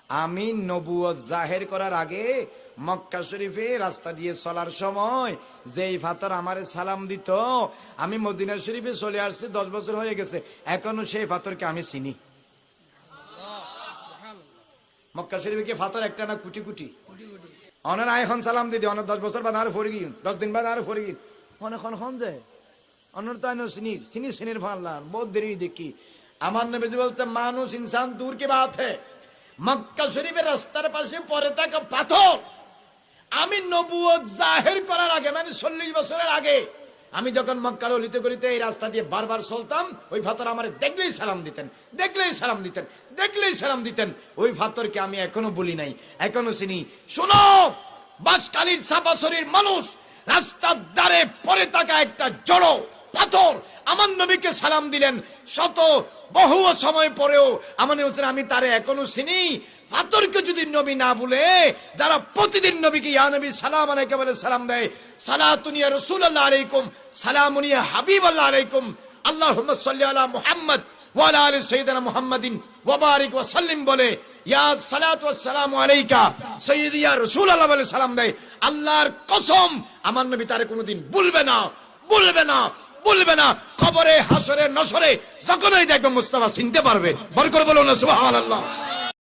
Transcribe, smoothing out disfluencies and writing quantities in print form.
আমি নবুয়ত জাহের করার আগে মক্কা শরীফে রাস্তা দিয়ে চলার সময় যেই পাথর আমারে সালাম দিত, আমি মদিনা শরীফে চলে আসছি 10 বছর হয়ে গেছে, এখনো সেই পাথরকে আমি চিনি। মক্কা শরীফে কি পাথর একটা না কুটি কুটি? অনেক এখন সালাম দিদি, অনেক 10 বছর বাদ আরো ফরে গিয়ে, 10 দিন বাদ আরো ফরে গিয়ে, অনেক খন যায় অন্য তাই সিনির ফাল্লার বহুত দেরি দেখি। আমার নবীজি বলছে মানুষ ইনসান দূর কি বাত হে, মক্কা শরীফের রাস্তার পাশে পরে থাকা পাথর আমি নবুয়ত জাহের করার আগে, মানে 40 বছরের আগে, আমি যখন মক্কার অলিতে গলিতে এই রাস্তা দিয়ে বারবার চলতাম, ওই পাথর আমার দেখলেই সালাম দিতেন, দেখলেই সালাম দিতেন, দেখলেই সালাম দিতেন। ওই পাথরকে আমি এখনো বলি নাই, এখনো চিনি। শোনো, বাসকালীন সাপাশরীর মানুষ রাস্তার ধারে পরে থাকা একটা জড়ো পাথর আমার নবীকে সালাম দিলেন। শত বহু সময় পরেও আমার নবী, আমি তারে এখনো চিনি। পাথরকে যদি নবী না বলে, যারা প্রতিদিন নবীকে ইয়া নবী সালাম আলাইকা বলে সালাম দেয়, সালাতুন ইয়া রাসূলুল্লাহ আলাইকুম, সালামুন ইয়া হাবিবাল্লাহ আলাইকুম, আল্লাহুম্মা সাল্লি আলা মুহাম্মদ ওয়া আলা আলি সাইয়্যিদিনা মুহাম্মাদিন ওয়া বারিক ওয়া সাল্লিম বলে, ইয়া সালাতু ওয়াস সালামু আলাইকা সাইয়্যিদি ইয়া রাসূলুল্লাহ বলে সালাম দেয়, আল্লাহর কসম আমার নবী তারে কোনোদিন ভুলবে না, ভুলবে না, বলবে না। কবরে, হাসরে, নসরে যখনই দেখবে মুস্তাফা চিনতে পারবে। বল করে বলুন না সুবহানাল্লাহ।